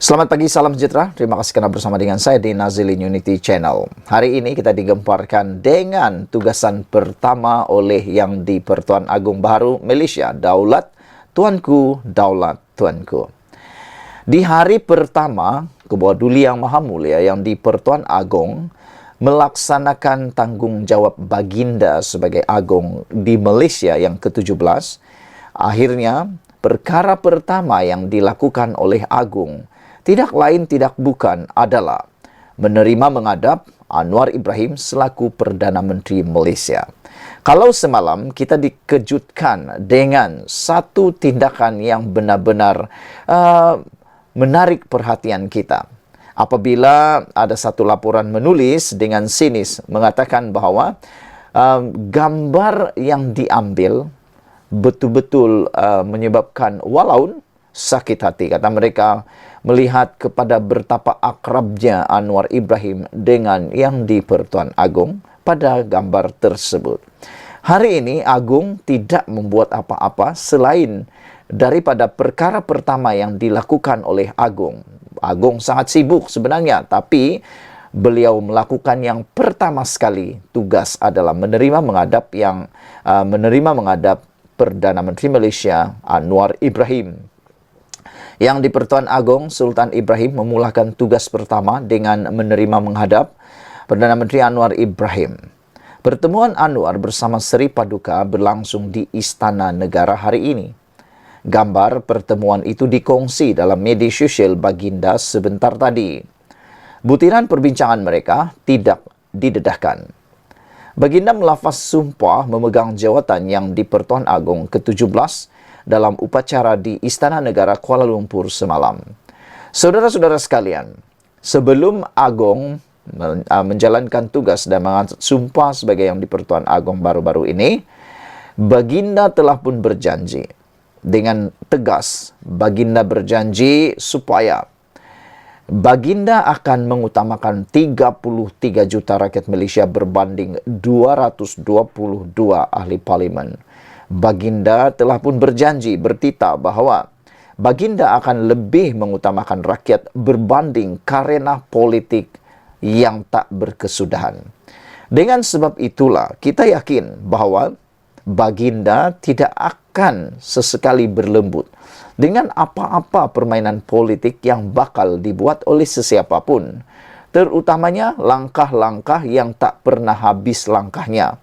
Selamat pagi, salam sejahtera. Terima kasih karena bersama dengan saya di Nazilin Unity Channel. Hari ini kita digemparkan dengan tugasan pertama oleh Yang di-Pertuan Agong Baharu Malaysia, Daulat Tuanku, Daulat Tuanku. Di hari pertama, Ketua Duli Yang Maha Mulia Yang di-Pertuan Agong melaksanakan tanggungjawab baginda sebagai Agong di Malaysia yang ke-17, akhirnya perkara pertama yang dilakukan oleh Agong tidak lain tidak bukan adalah menerima menghadap Anwar Ibrahim selaku Perdana Menteri Malaysia. Kalau semalam kita dikejutkan dengan satu tindakan yang benar-benar menarik perhatian kita. Apabila ada satu laporan menulis dengan sinis mengatakan bahawa gambar yang diambil betul-betul menyebabkan walaun sakit hati. Kata mereka, melihat kepada betapa akrabnya Anwar Ibrahim dengan Yang di-Pertuan Agong pada gambar tersebut. Hari ini Agong tidak membuat apa-apa selain daripada perkara pertama yang dilakukan oleh Agong. Agong sangat sibuk sebenarnya, tapi beliau melakukan yang pertama sekali tugas adalah menerima menghadap Perdana Menteri Malaysia Anwar Ibrahim. Yang di-Pertuan Agong Sultan Ibrahim memulakan tugas pertama dengan menerima menghadap Perdana Menteri Anwar Ibrahim. Pertemuan Anwar bersama Seri Paduka berlangsung di Istana Negara hari ini. Gambar pertemuan itu dikongsi dalam media sosial baginda sebentar tadi. Butiran perbincangan mereka tidak didedahkan. Baginda melafaz sumpah memegang jawatan Yang di-Pertuan Agong ke-17 dalam upacara di Istana Negara Kuala Lumpur semalam. Saudara-saudara sekalian, sebelum Agong menjalankan tugas dan mengambil sumpah sebagai Yang di-Pertuan Agong baru-baru ini, baginda telah pun berjanji dengan tegas. Baginda berjanji supaya baginda akan mengutamakan 33 juta rakyat Malaysia berbanding 222 ahli parlimen. Baginda telah pun berjanji bertitah bahawa baginda akan lebih mengutamakan rakyat berbanding karena politik yang tak berkesudahan. Dengan sebab itulah kita yakin bahawa baginda tidak akan sesekali berlembut dengan apa-apa permainan politik yang bakal dibuat oleh sesiapa pun, terutamanya langkah-langkah yang tak pernah habis langkahnya.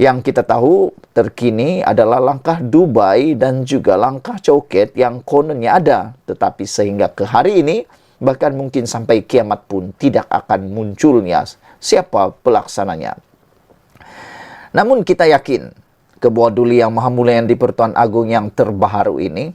Yang kita tahu terkini adalah langkah Dubai dan juga langkah coket yang kononnya ada. Tetapi sehingga ke hari ini, bahkan mungkin sampai kiamat pun tidak akan munculnya siapa pelaksananya. Namun kita yakin, Ketua Duli Yang Maha Mulia Yang di-Pertuan Agong yang terbaru ini,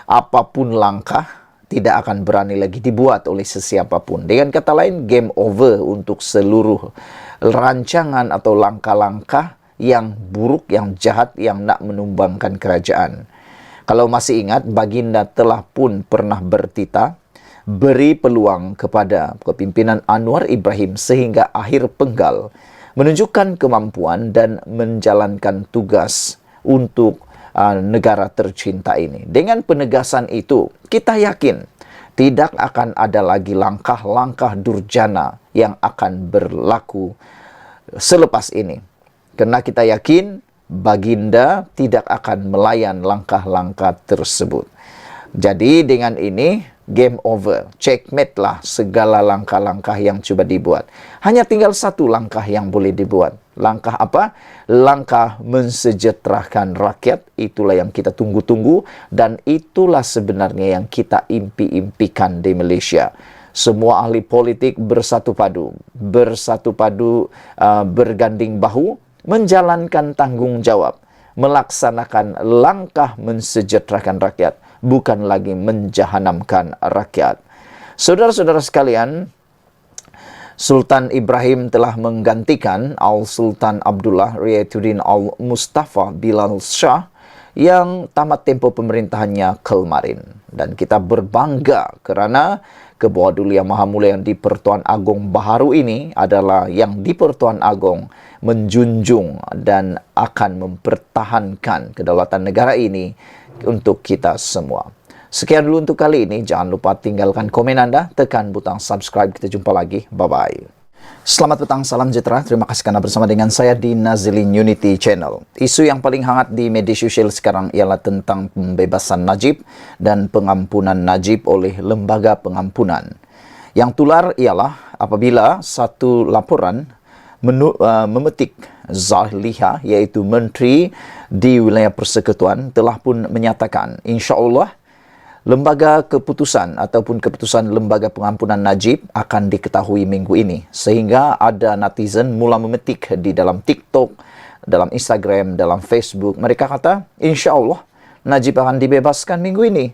apapun langkah, tidak akan berani lagi dibuat oleh sesiapa pun. Dengan kata lain, game over untuk seluruh rancangan atau langkah-langkah yang buruk, yang jahat, yang nak menumbangkan kerajaan. Kalau masih ingat, baginda telah pun pernah bertitah beri peluang kepada kepimpinan Anwar Ibrahim sehingga akhir penggal, menunjukkan kemampuan dan menjalankan tugas untuk negara tercinta ini. Dengan penegasan itu, kita yakin tidak akan ada lagi langkah-langkah durjana yang akan berlaku selepas ini. Karena kita yakin baginda tidak akan melayan langkah-langkah tersebut. Jadi dengan ini game over, checkmate lah segala langkah-langkah yang coba dibuat. Hanya tinggal satu langkah yang boleh dibuat. Langkah apa? Langkah mensejahterakan rakyat. Itulah yang kita tunggu-tunggu dan itulah sebenarnya yang kita impi-impikan di Malaysia. Semua ahli politik bersatu padu, berganding bahu, menjalankan tanggungjawab, melaksanakan langkah mensejahterakan rakyat, bukan lagi menjahanamkan rakyat. Saudara-saudara sekalian, Sultan Ibrahim telah menggantikan Al-Sultan Abdullah Riayatuddin Al-Mustafa Bilal Shah yang tamat tempoh pemerintahannya kemarin. Dan kita berbangga kerana Ketua Duli Yang Maha Mulia Yang di-Pertuan Agong baharu ini adalah Yang di-Pertuan Agong menjunjung dan akan mempertahankan kedaulatan negara ini untuk kita semua. Sekian dulu untuk kali ini. Jangan lupa tinggalkan komen Anda, tekan butang subscribe. Kita jumpa lagi. Bye-bye. Selamat petang, salam sejahtera. Terima kasih karena bersama dengan saya di Nazilin Unity Channel. Isu yang paling hangat di media sosial sekarang ialah tentang pembebasan Najib dan pengampunan Najib oleh lembaga pengampunan. Yang tular ialah apabila satu laporan memetik Zaliha, iaitu Menteri di Wilayah Persekutuan, telah pun menyatakan insya-Allah lembaga keputusan ataupun keputusan lembaga pengampunan Najib akan diketahui minggu ini. Sehingga ada netizen mula memetik di dalam TikTok, dalam Instagram, dalam Facebook. Mereka kata, insya Allah Najib akan dibebaskan minggu ini.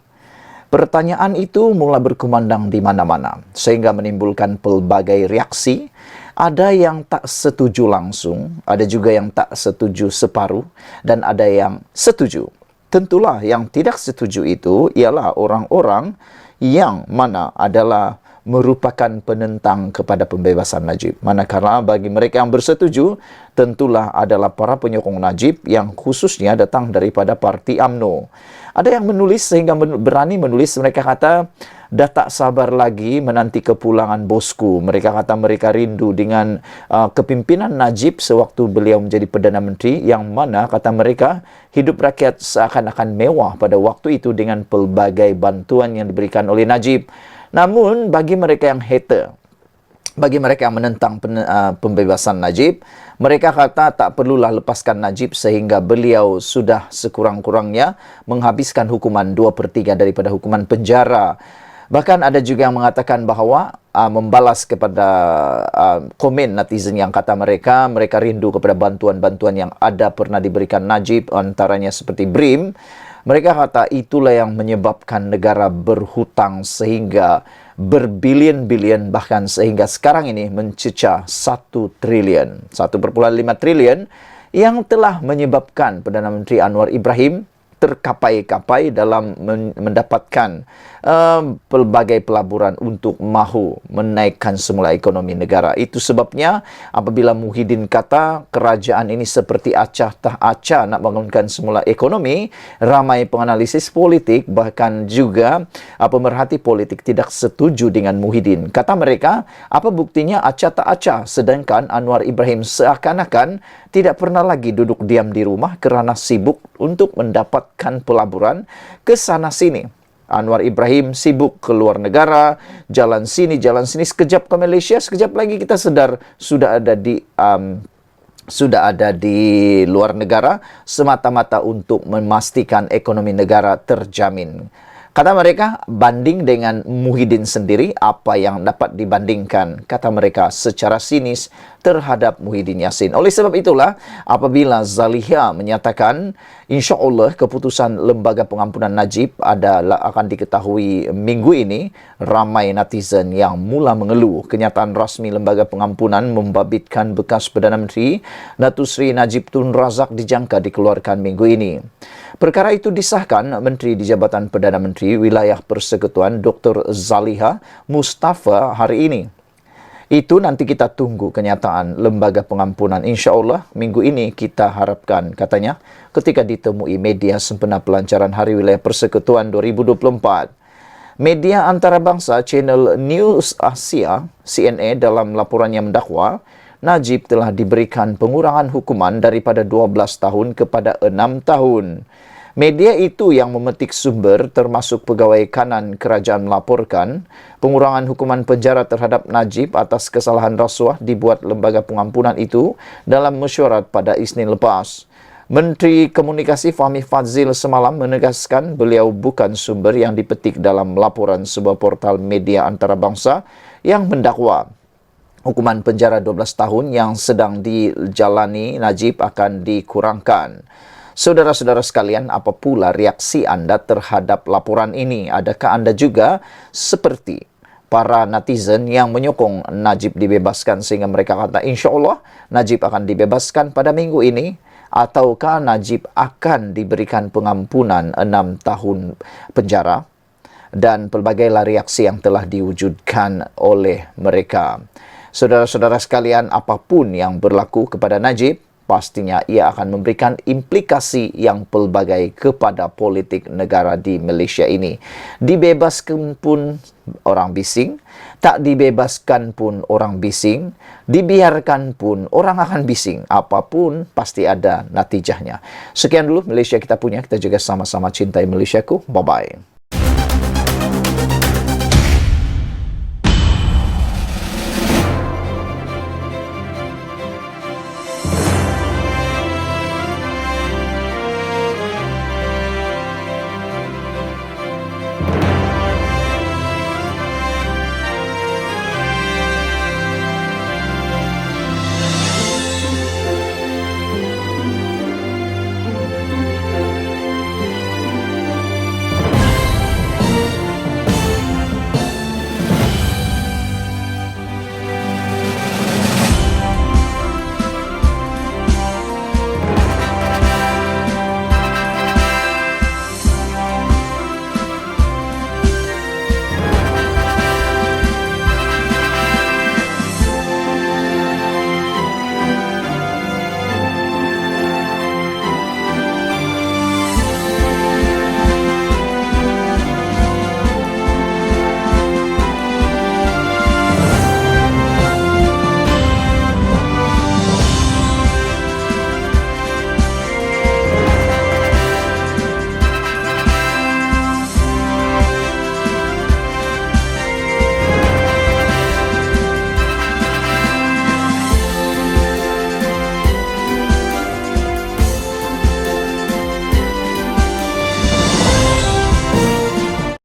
Pertanyaan itu mula berkumandang di mana-mana. Sehingga menimbulkan pelbagai reaksi. Ada yang tak setuju langsung, ada juga yang tak setuju separuh, dan ada yang setuju. Tentulah yang tidak setuju itu ialah orang-orang yang mana adalah merupakan penentang kepada pembebasan Najib. Manakala bagi mereka yang bersetuju, tentulah adalah para penyokong Najib yang khususnya datang daripada Parti UMNO. Ada yang menulis sehingga berani menulis, mereka kata, dah tak sabar lagi menanti kepulangan bosku. Mereka kata mereka rindu dengan kepimpinan Najib sewaktu beliau menjadi Perdana Menteri, yang mana kata mereka hidup rakyat seakan-akan mewah pada waktu itu dengan pelbagai bantuan yang diberikan oleh Najib. Namun bagi mereka yang hater, bagi mereka yang menentang pembebasan Najib, mereka kata tak perlulah lepaskan Najib sehingga beliau sudah sekurang-kurangnya menghabiskan hukuman 2/3 daripada hukuman penjara. Bahkan ada juga yang mengatakan bahawa membalas kepada komen netizen yang kata mereka rindu kepada bantuan-bantuan yang ada pernah diberikan Najib, antaranya seperti BRIM. Mereka kata itulah yang menyebabkan negara berhutang sehingga berbilion-bilion, bahkan sehingga sekarang ini mencecah 1 triliun, 1,5 triliun, yang telah menyebabkan Perdana Menteri Anwar Ibrahim terkapai-kapai dalam mendapatkan pelbagai pelaburan untuk mahu menaikkan semula ekonomi negara. Itu sebabnya apabila Muhyiddin kata kerajaan ini seperti acah tak acah nak bangunkan semula ekonomi, ramai penganalisis politik bahkan juga pemerhati politik tidak setuju dengan Muhyiddin. Kata mereka, apa buktinya acah tak acah, sedangkan Anwar Ibrahim seakan-akan tidak pernah lagi duduk diam di rumah kerana sibuk untuk mendapatkan pelaburan ke sana sini. Anwar Ibrahim sibuk ke luar negara, jalan sini, sekejap ke Malaysia, sekejap lagi kita sedar sudah ada di luar negara, semata-mata untuk memastikan ekonomi negara terjamin. Kata mereka, banding dengan Muhyiddin sendiri, apa yang dapat dibandingkan, kata mereka secara sinis terhadap Muhyiddin Yassin. Oleh sebab itulah, apabila Zaliha menyatakan, insya Allah keputusan lembaga pengampunan Najib akan diketahui minggu ini, ramai netizen yang mula mengeluh. Kenyataan rasmi lembaga pengampunan membabitkan bekas Perdana Menteri Datuk Seri Najib Tun Razak dijangka dikeluarkan minggu ini. Perkara itu disahkan Menteri di Jabatan Perdana Menteri Wilayah Persekutuan Dr. Zaliha Mustafa hari ini. Itu nanti kita tunggu kenyataan lembaga pengampunan. Insya Allah minggu ini kita harapkan, katanya, ketika ditemui media sempena pelancaran Hari Wilayah Persekutuan 2024. Media antarabangsa Channel News Asia, CNA, dalam laporannya mendakwa, Najib telah diberikan pengurangan hukuman daripada 12 tahun kepada 6 tahun. Media itu yang memetik sumber termasuk pegawai kanan kerajaan melaporkan pengurangan hukuman penjara terhadap Najib atas kesalahan rasuah dibuat lembaga pengampunan itu dalam mesyuarat pada Isnin lepas. Menteri Komunikasi Fahmi Fadzil semalam menegaskan beliau bukan sumber yang dipetik dalam laporan sebuah portal media antarabangsa yang mendakwa hukuman penjara 12 tahun yang sedang dijalani Najib akan dikurangkan. Saudara-saudara sekalian, apa pula reaksi anda terhadap laporan ini? Adakah anda juga seperti para netizen yang menyokong Najib dibebaskan sehingga mereka kata insya Allah Najib akan dibebaskan pada minggu ini? Ataukah Najib akan diberikan pengampunan 6 tahun penjara? Dan pelbagai reaksi yang telah diwujudkan oleh mereka. Saudara-saudara sekalian, apapun yang berlaku kepada Najib, pastinya ia akan memberikan implikasi yang pelbagai kepada politik negara di Malaysia ini. Dibebaskan pun orang bising, tak dibebaskan pun orang bising, dibiarkan pun orang akan bising. Apapun pasti ada natijahnya. Sekian dulu Malaysia kita punya. Kita juga sama-sama cintai Malaysiaku. Bye-bye.